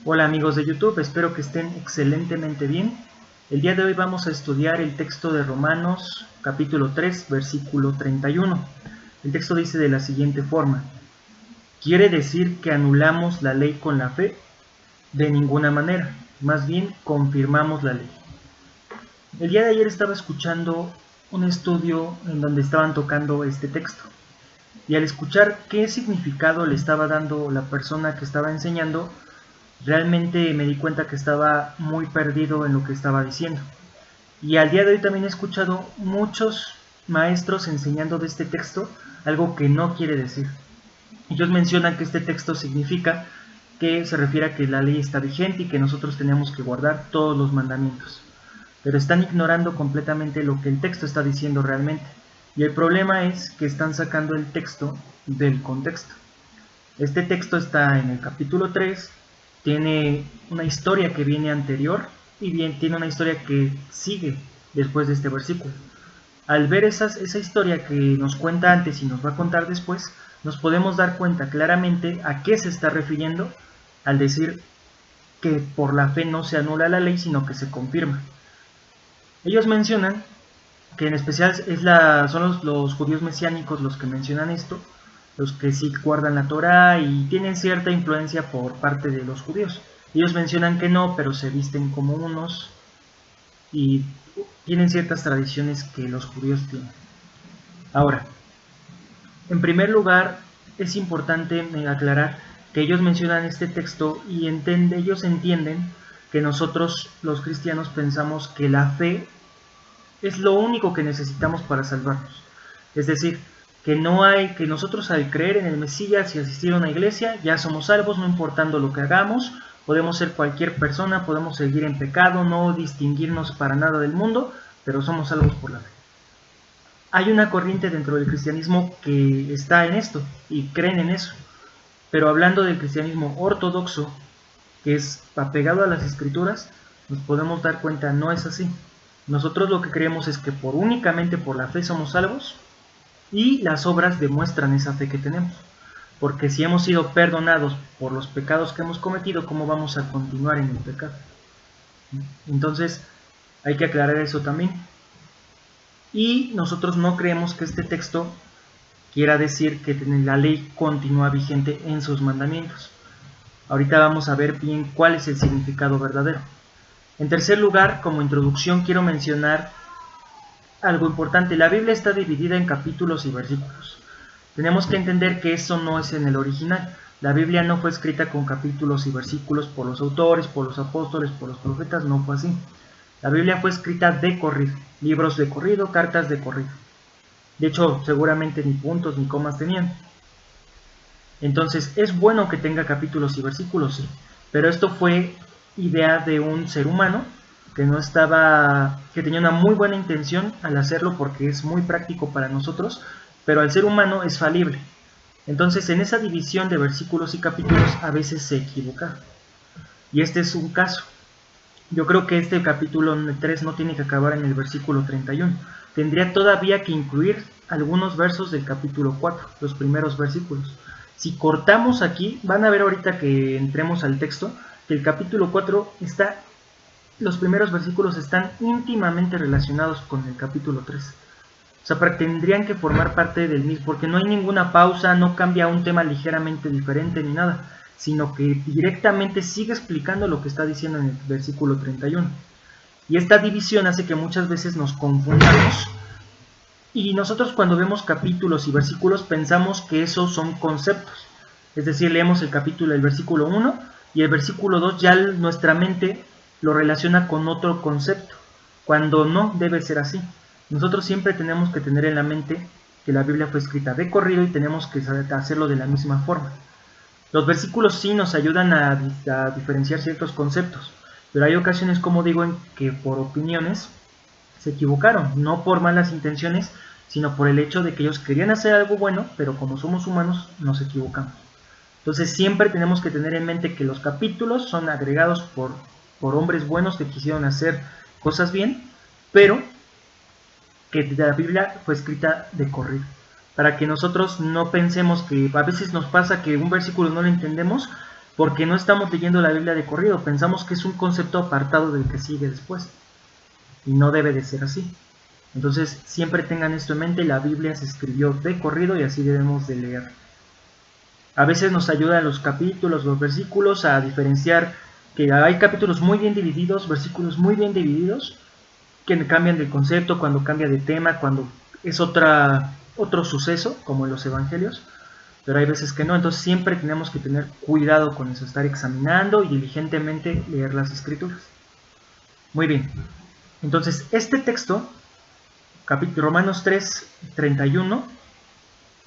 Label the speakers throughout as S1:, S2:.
S1: Hola amigos de YouTube, espero que estén excelentemente bien. El día de hoy vamos a estudiar el texto de Romanos capítulo 3, versículo 31. El texto dice de la siguiente forma: ¿quiere decir que anulamos la ley con la fe? De ninguna manera, más bien confirmamos la ley. El día de ayer estaba escuchando un estudio en donde estaban tocando este texto, y al escuchar qué significado le estaba dando la persona que estaba enseñando, realmente me di cuenta que estaba muy perdido en lo que estaba diciendo. Y al día de hoy también he escuchado muchos maestros enseñando de este texto algo que no quiere decir. Ellos mencionan que este texto significa que se refiere a que la ley está vigente y que nosotros tenemos que guardar todos los mandamientos. Pero están ignorando completamente lo que el texto está diciendo realmente. Y el problema es que están sacando el texto del contexto. Este texto está en el capítulo 3, tiene una historia que viene anterior y bien, tiene una historia que sigue después de este versículo. Al ver esa historia que nos cuenta antes y nos va a contar después, nos podemos dar cuenta claramente a qué se está refiriendo al decir que por la fe no se anula la ley, sino que se confirma. Ellos mencionan que en especial son los judíos mesiánicos los que mencionan esto, los que sí guardan la Torá y tienen cierta influencia por parte de los judíos. Ellos mencionan que no, pero se visten como unos y tienen ciertas tradiciones que los judíos tienen. Ahora, en primer lugar, es importante aclarar que ellos mencionan este texto y ellos entienden que nosotros los cristianos pensamos que la fe es lo único que necesitamos para salvarnos. Es decir, que nosotros al creer en el Mesías y asistir a una iglesia ya somos salvos, no importando lo que hagamos, podemos ser cualquier persona, podemos seguir en pecado, no distinguirnos para nada del mundo, pero somos salvos por la fe. Hay una corriente dentro del cristianismo que está en esto y creen en eso, pero hablando del cristianismo ortodoxo, que es apegado a las escrituras, nos podemos dar cuenta, no es así. Nosotros lo que creemos es que únicamente por la fe somos salvos y las obras demuestran esa fe que tenemos. Porque si hemos sido perdonados por los pecados que hemos cometido, ¿cómo vamos a continuar en el pecado? Entonces hay que aclarar eso también. Y nosotros no creemos que este texto quiera decir que la ley continúa vigente en sus mandamientos. Ahorita vamos a ver bien cuál es el significado verdadero. En tercer lugar, como introducción, quiero mencionar algo importante. La Biblia está dividida en capítulos y versículos. Tenemos que entender que eso no es en el original. La Biblia no fue escrita con capítulos y versículos por los autores, por los apóstoles, por los profetas, no fue así. La Biblia fue escrita de corrido, libros de corrido, cartas de corrido. De hecho, seguramente ni puntos ni comas tenían. Entonces, ¿es bueno que tenga capítulos y versículos? Sí, pero esto fue idea de un ser humano que tenía una muy buena intención al hacerlo porque es muy práctico para nosotros, pero el ser humano es falible. Entonces, en esa división de versículos y capítulos a veces se equivoca. Y este es un caso. Yo creo que este capítulo 3 no tiene que acabar en el versículo 31. Tendría todavía que incluir algunos versos del capítulo 4, los primeros versículos. Si cortamos aquí, van a ver ahorita que entremos al texto, que el capítulo 4 los primeros versículos están íntimamente relacionados con el capítulo 3. O sea, tendrían que formar parte del mismo, porque no hay ninguna pausa, no cambia un tema ligeramente diferente ni nada, sino que directamente sigue explicando lo que está diciendo en el versículo 31. Y esta división hace que muchas veces nos confundamos. Y nosotros cuando vemos capítulos y versículos pensamos que esos son conceptos. Es decir, leemos el versículo 1 y el versículo 2 ya nuestra mente lo relaciona con otro concepto, cuando no debe ser así. Nosotros siempre tenemos que tener en la mente que la Biblia fue escrita de corrido y tenemos que hacerlo de la misma forma. Los versículos sí nos ayudan a diferenciar ciertos conceptos, pero hay ocasiones, como digo, en que por opiniones se equivocaron, no por malas intenciones, sino por el hecho de que ellos querían hacer algo bueno, pero como somos humanos nos equivocamos. Entonces siempre tenemos que tener en mente que los capítulos son agregados por hombres buenos que quisieron hacer cosas bien, pero que la Biblia fue escrita de corrido, para que nosotros no pensemos que a veces nos pasa que un versículo no lo entendemos porque no estamos leyendo la Biblia de corrido, pensamos que es un concepto apartado del que sigue después, y no debe de ser así. Entonces siempre tengan esto en mente, la Biblia se escribió de corrido y así debemos de leer. A veces nos ayudan los capítulos, los versículos a diferenciar que hay capítulos muy bien divididos, versículos muy bien divididos, que cambian de concepto, cuando cambia de tema, cuando es otro suceso, como en los evangelios, pero hay veces que no. Entonces siempre tenemos que tener cuidado con eso, estar examinando y diligentemente leer las escrituras. Muy bien, entonces este texto, Romanos 3:31,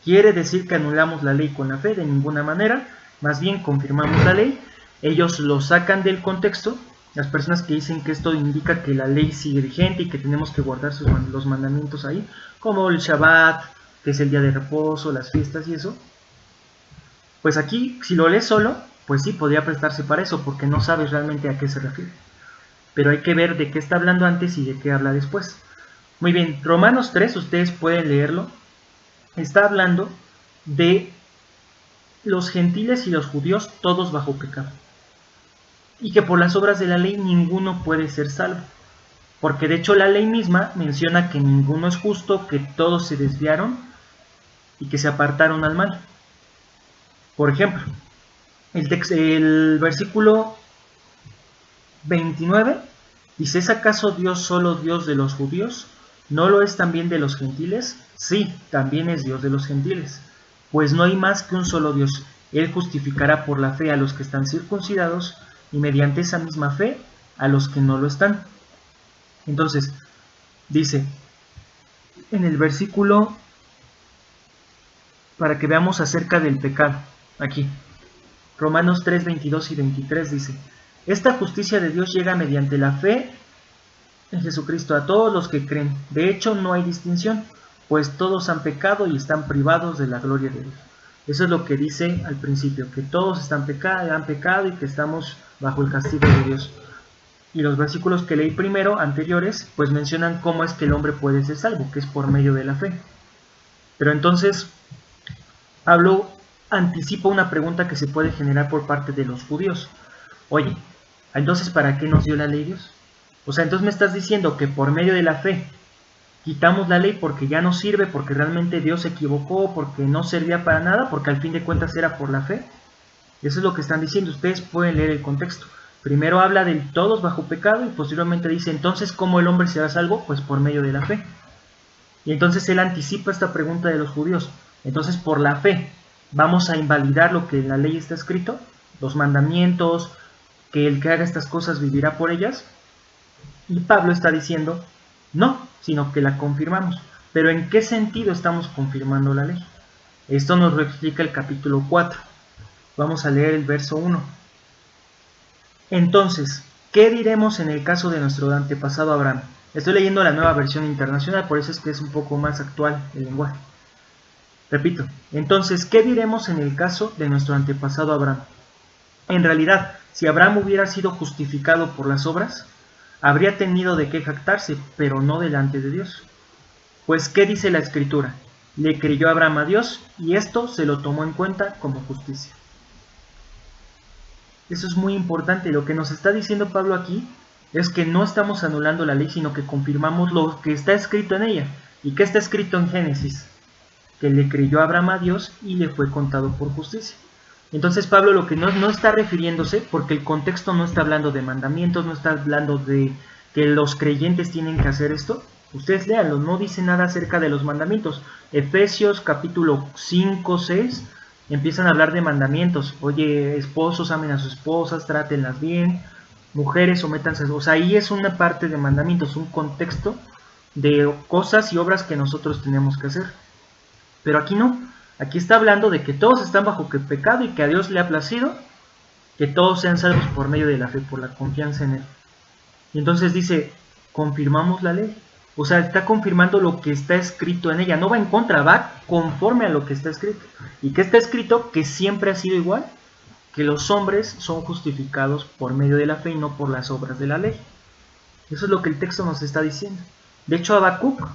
S1: quiere decir que anulamos la ley con la fe, de ninguna manera, más bien confirmamos la ley. Ellos lo sacan del contexto, las personas que dicen que esto indica que la ley sigue vigente y que tenemos que guardar los mandamientos ahí, como el Shabbat, que es el día de reposo, las fiestas y eso. Pues aquí, si lo lees solo, pues sí, podría prestarse para eso, porque no sabes realmente a qué se refiere. Pero hay que ver de qué está hablando antes y de qué habla después. Muy bien, Romanos 3, ustedes pueden leerlo. Está hablando de los gentiles y los judíos, todos bajo pecado. Y que por las obras de la ley ninguno puede ser salvo. Porque de hecho la ley misma menciona que ninguno es justo, que todos se desviaron y que se apartaron al mal. Por ejemplo, el versículo 29 dice: ¿es acaso Dios solo Dios de los judíos? ¿No lo es también de los gentiles? Sí, también es Dios de los gentiles. Pues no hay más que un solo Dios. Él justificará por la fe a los que están circuncidados y mediante esa misma fe a los que no lo están. Entonces, dice en el versículo, para que veamos acerca del pecado, aquí, Romanos 3, 22 y 23 dice: esta justicia de Dios llega mediante la fe en Jesucristo a todos los que creen. De hecho, no hay distinción, pues todos han pecado y están privados de la gloria de Dios. Eso es lo que dice al principio, que todos han pecado y que estamos bajo el castigo de Dios. Y los versículos que leí primero, anteriores, pues mencionan cómo es que el hombre puede ser salvo, que es por medio de la fe. Pero entonces, Pablo anticipa una pregunta que se puede generar por parte de los judíos. Oye, entonces ¿para qué nos dio la ley Dios? O sea, entonces me estás diciendo que por medio de la fe quitamos la ley porque ya no sirve, porque realmente Dios se equivocó, porque no servía para nada, porque al fin de cuentas era por la fe. Eso es lo que están diciendo. Ustedes pueden leer el contexto. Primero habla de todos bajo pecado y posteriormente dice: entonces ¿cómo el hombre será salvo? Pues por medio de la fe. Y entonces él anticipa esta pregunta de los judíos. Entonces, por la fe vamos a invalidar lo que en la ley está escrito, los mandamientos, que el que haga estas cosas vivirá por ellas. Y Pablo está diciendo: no, sino que la confirmamos. Pero ¿en qué sentido estamos confirmando la ley? Esto nos lo explica el capítulo 4. Vamos a leer el verso 1. Entonces, ¿qué diremos en el caso de nuestro antepasado Abraham? Estoy leyendo la Nueva Versión Internacional, por eso es que es un poco más actual el lenguaje. Repito, entonces, ¿qué diremos en el caso de nuestro antepasado Abraham? En realidad, si Abraham hubiera sido justificado por las obras, habría tenido de qué jactarse, pero no delante de Dios. Pues, ¿qué dice la Escritura? Le creyó Abraham a Dios, y esto se lo tomó en cuenta como justicia. Eso es muy importante. Lo que nos está diciendo Pablo aquí es que no estamos anulando la ley, sino que confirmamos lo que está escrito en ella. ¿Y qué está escrito en Génesis? Que le creyó Abraham a Dios y le fue contado por justicia. Entonces Pablo lo que no está refiriéndose, porque el contexto no está hablando de mandamientos, no está hablando de que los creyentes tienen que hacer esto. Ustedes léanlo, no dice nada acerca de los mandamientos. Efesios capítulo 5, 6, empiezan a hablar de mandamientos. Oye, esposos, amen a sus esposas, trátenlas bien. Mujeres, sométanse. O sea, ahí es una parte de mandamientos, un contexto de cosas y obras que nosotros tenemos que hacer. Pero aquí no. Aquí está hablando de que todos están bajo pecado y que a Dios le ha placido que todos sean salvos por medio de la fe, por la confianza en Él. Y entonces dice, confirmamos la ley. O sea, está confirmando lo que está escrito en ella. No va en contra, va conforme a lo que está escrito. ¿Y qué está escrito? Que siempre ha sido igual. Que los hombres son justificados por medio de la fe y no por las obras de la ley. Eso es lo que el texto nos está diciendo. De hecho, Habacuc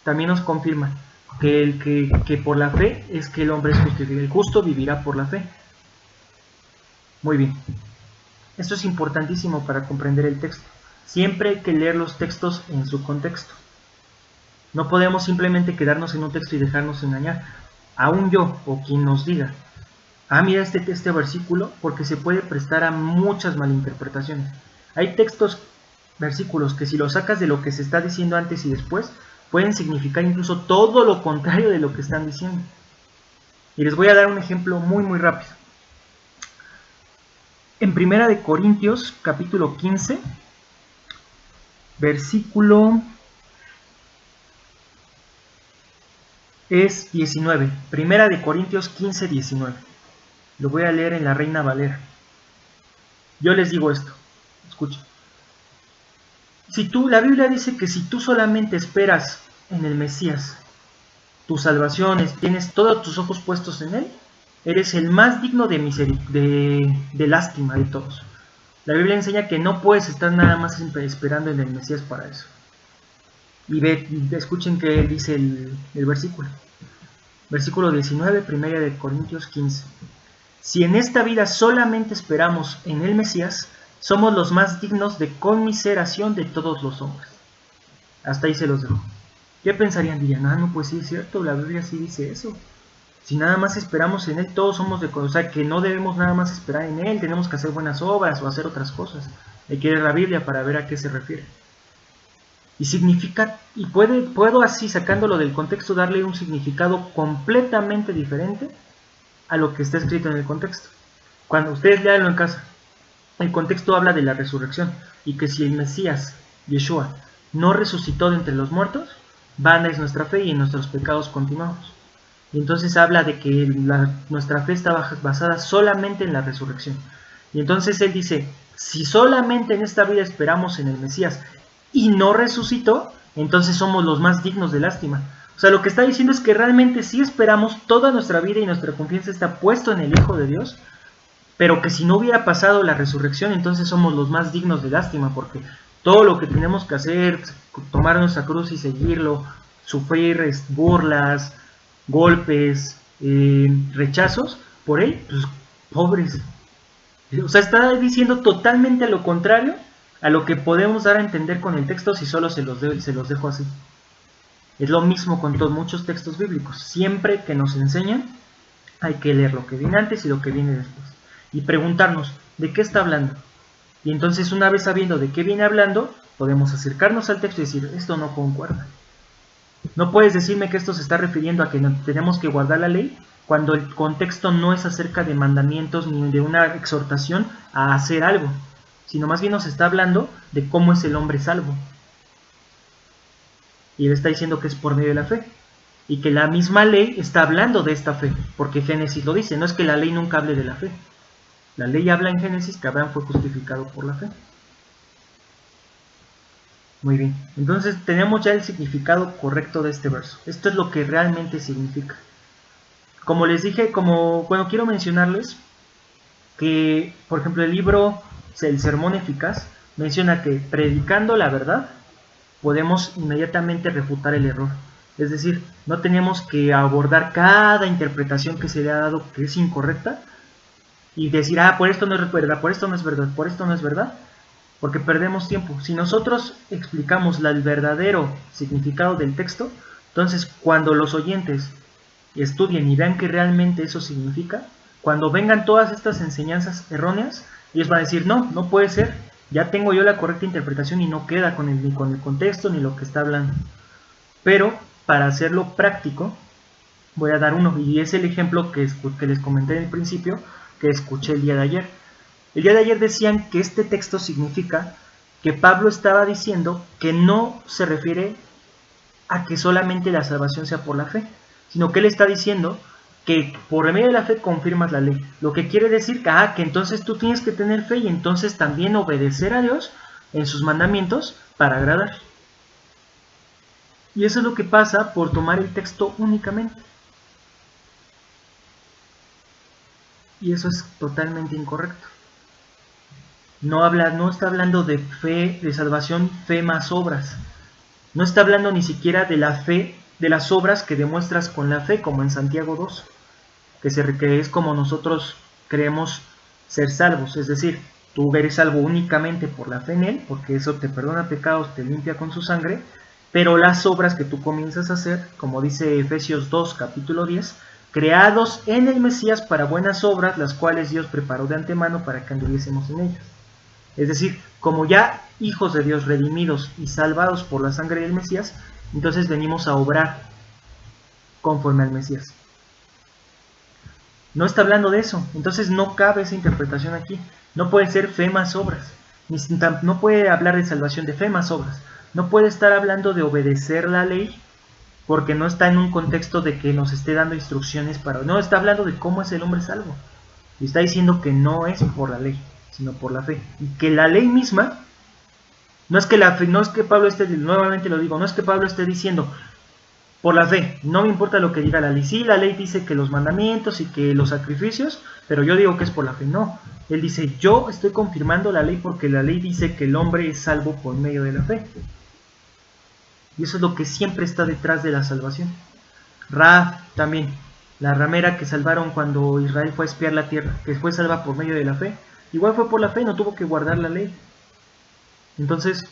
S1: también nos confirma que por la fe es que el hombre es justificado. El justo vivirá por la fe. Muy bien. Esto es importantísimo para comprender el texto. Siempre hay que leer los textos en su contexto. No podemos simplemente quedarnos en un texto y dejarnos engañar. Aún yo, o quien nos diga, mira este versículo, porque se puede prestar a muchas malinterpretaciones. Hay versículos que si los sacas de lo que se está diciendo antes y después, pueden significar incluso todo lo contrario de lo que están diciendo. Y les voy a dar un ejemplo muy rápido. En 1 Corintios, capítulo 15, versículo es 19. 1 Corintios 15, 19. Lo voy a leer en la Reina Valera. Yo les digo esto, escuchen. La Biblia dice que si tú solamente esperas en el Mesías, tu salvación, tienes todos tus ojos puestos en Él, eres el más digno de lástima de todos. La Biblia enseña que no puedes estar nada más esperando en el Mesías para eso. Y escuchen que dice el versículo. Versículo 19, 1 Corintios 15. Si en esta vida solamente esperamos en el Mesías, somos los más dignos de conmiseración de todos los hombres. Hasta ahí se los dejo. ¿Qué pensarían? Dirían, no, pues sí es cierto, la Biblia sí dice eso. Si nada más esperamos en Él, todos somos o sea, que no debemos nada más esperar en Él, tenemos que hacer buenas obras o hacer otras cosas. Hay que leer la Biblia para ver a qué se refiere. Y significa, y puedo así, sacándolo del contexto, darle un significado completamente diferente a lo que está escrito en el contexto. Cuando ustedes leanlo en casa, el contexto habla de la resurrección, y que si el Mesías, Yeshua, no resucitó de entre los muertos, vana es nuestra fe y en nuestros pecados continuamos. Y entonces habla de que nuestra fe está basada solamente en la resurrección. Y entonces él dice, si solamente en esta vida esperamos en el Mesías y no resucitó, entonces somos los más dignos de lástima. O sea, lo que está diciendo es que realmente sí esperamos, toda nuestra vida y nuestra confianza está puesto en el Hijo de Dios, pero que si no hubiera pasado la resurrección, entonces somos los más dignos de lástima, porque todo lo que tenemos que hacer, tomar nuestra cruz y seguirlo, sufrir burlas, golpes, rechazos por él, pues pobres. O sea, está diciendo totalmente lo contrario a lo que podemos dar a entender con el texto si solo se los dejo así. Es lo mismo con muchos textos bíblicos. Siempre que nos enseñan, hay que leer lo que viene antes y lo que viene después. Y preguntarnos, ¿de qué está hablando? Y entonces, una vez sabiendo de qué viene hablando, podemos acercarnos al texto y decir, esto no concuerda. No puedes decirme que esto se está refiriendo a que tenemos que guardar la ley cuando el contexto no es acerca de mandamientos ni de una exhortación a hacer algo, sino más bien nos está hablando de cómo es el hombre salvo. Y él está diciendo que es por medio de la fe. Y que la misma ley está hablando de esta fe, porque Génesis lo dice, no es que la ley nunca hable de la fe. La ley habla en Génesis que Abraham fue justificado por la fe. Muy bien, entonces tenemos ya el significado correcto de este verso. Esto es lo que realmente significa. Como les dije, quiero mencionarles que, por ejemplo, el libro El Sermón Eficaz menciona que predicando la verdad podemos inmediatamente refutar el error. Es decir, no tenemos que abordar cada interpretación que se le ha dado que es incorrecta y decir, por esto no es verdad, por esto no es verdad, por esto no es verdad, porque perdemos tiempo. Si nosotros explicamos el verdadero significado del texto, entonces cuando los oyentes estudien y vean que realmente eso significa, cuando vengan todas estas enseñanzas erróneas, ellos van a decir, no puede ser, ya tengo yo la correcta interpretación y no queda ni con el contexto ni lo que está hablando. Pero para hacerlo práctico, voy a dar uno, y es el ejemplo que les comenté en el principio, que escuché el día de ayer. El día de ayer decían que este texto significa que Pablo estaba diciendo que no se refiere a que solamente la salvación sea por la fe, sino que él está diciendo que por medio de la fe confirmas la ley. Lo que quiere decir que entonces tú tienes que tener fe y entonces también obedecer a Dios en sus mandamientos para agradar. Y eso es lo que pasa por tomar el texto únicamente. Y eso es totalmente incorrecto. No está hablando de fe, de salvación, fe más obras. No está hablando ni siquiera de la fe, de las obras que demuestras con la fe, como en Santiago 2, que es como nosotros creemos ser salvos, es decir, tú eres salvo únicamente por la fe en Él, porque eso te perdona pecados, te limpia con su sangre, pero las obras que tú comienzas a hacer, como dice Efesios 2, capítulo 10, creados en el Mesías para buenas obras, las cuales Dios preparó de antemano para que anduviésemos en ellas. Es decir, como ya hijos de Dios redimidos y salvados por la sangre del Mesías, entonces venimos a obrar conforme al Mesías. No está hablando de eso, entonces no cabe esa interpretación aquí. No puede ser fe más obras, no puede hablar de salvación de fe más obras, no puede estar hablando de obedecer la ley, porque no está en un contexto de que nos esté dando instrucciones para... No, está hablando de cómo es el hombre salvo, y está diciendo que no es por la ley, sino por la fe, y que la ley misma, no es que la fe, no es que Pablo esté, nuevamente lo digo, no es que Pablo esté diciendo... Por la fe, no me importa lo que diga la ley. Sí, la ley dice que los mandamientos y que los sacrificios, pero yo digo que es por la fe. No, él dice, yo estoy confirmando la ley porque la ley dice que el hombre es salvo por medio de la fe. Y eso es lo que siempre está detrás de la salvación. Rahab también, la ramera que salvaron cuando Israel fue a espiar la tierra, que fue salva por medio de la fe. Igual fue por la fe, no tuvo que guardar la ley. Entonces,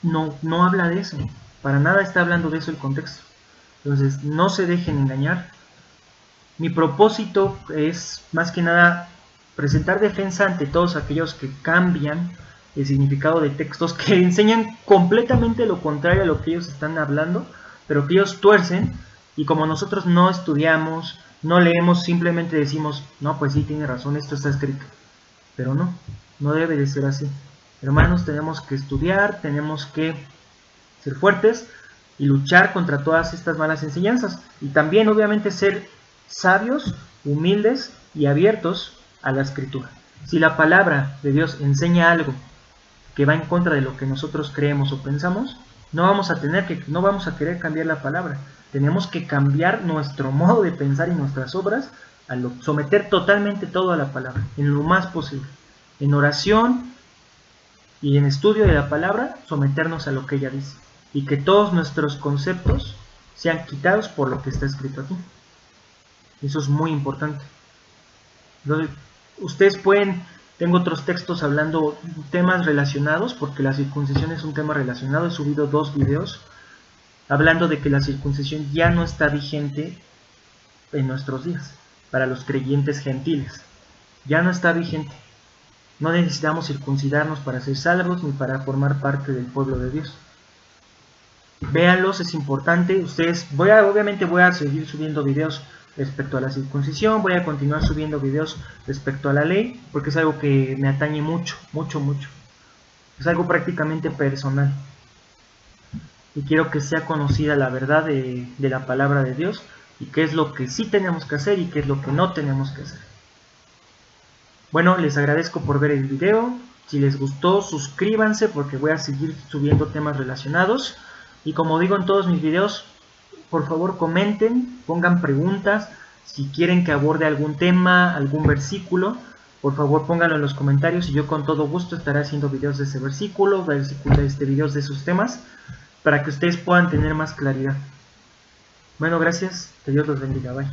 S1: no habla de eso. Para nada está hablando de eso el contexto. Entonces, no se dejen engañar. Mi propósito es, más que nada, presentar defensa ante todos aquellos que cambian el significado de textos, que enseñan completamente lo contrario a lo que ellos están hablando, pero que ellos tuercen, y como nosotros no estudiamos, no leemos, simplemente decimos, no, pues sí, tiene razón, esto está escrito. Pero no debe de ser así. Hermanos, tenemos que estudiar, tenemos que ser fuertes y luchar contra todas estas malas enseñanzas, y también obviamente ser sabios, humildes y abiertos a la escritura. Si la palabra de Dios enseña algo que va en contra de lo que nosotros creemos o pensamos, no vamos a querer cambiar la palabra. Tenemos que cambiar nuestro modo de pensar y nuestras obras, someter totalmente todo a la palabra, en lo más posible, en oración y en estudio de la palabra, someternos a lo que ella dice, y que todos nuestros conceptos sean quitados por lo que está escrito aquí. Eso es muy importante. Ustedes tengo otros textos hablando temas relacionados, porque la circuncisión es un tema relacionado. He subido 2 videos hablando de que la circuncisión ya no está vigente en nuestros días para los creyentes gentiles. Ya no está vigente. No necesitamos circuncidarnos para ser salvos ni para formar parte del pueblo de Dios. Véanlos, es importante. Obviamente voy a seguir subiendo videos respecto a la circuncisión, voy a continuar subiendo videos respecto a la ley, porque es algo que me atañe mucho. Es algo prácticamente personal. Y quiero que sea conocida la verdad de la palabra de Dios, y qué es lo que sí tenemos que hacer y qué es lo que no tenemos que hacer. Bueno, les agradezco por ver el video. Si les gustó, suscríbanse, porque voy a seguir subiendo temas relacionados. Y como digo en todos mis videos, por favor comenten, pongan preguntas. Si quieren que aborde algún tema, algún versículo, por favor pónganlo en los comentarios, y yo con todo gusto estaré haciendo videos de ese versículo, videos de esos temas, para que ustedes puedan tener más claridad. Bueno, gracias, que Dios los bendiga, bye.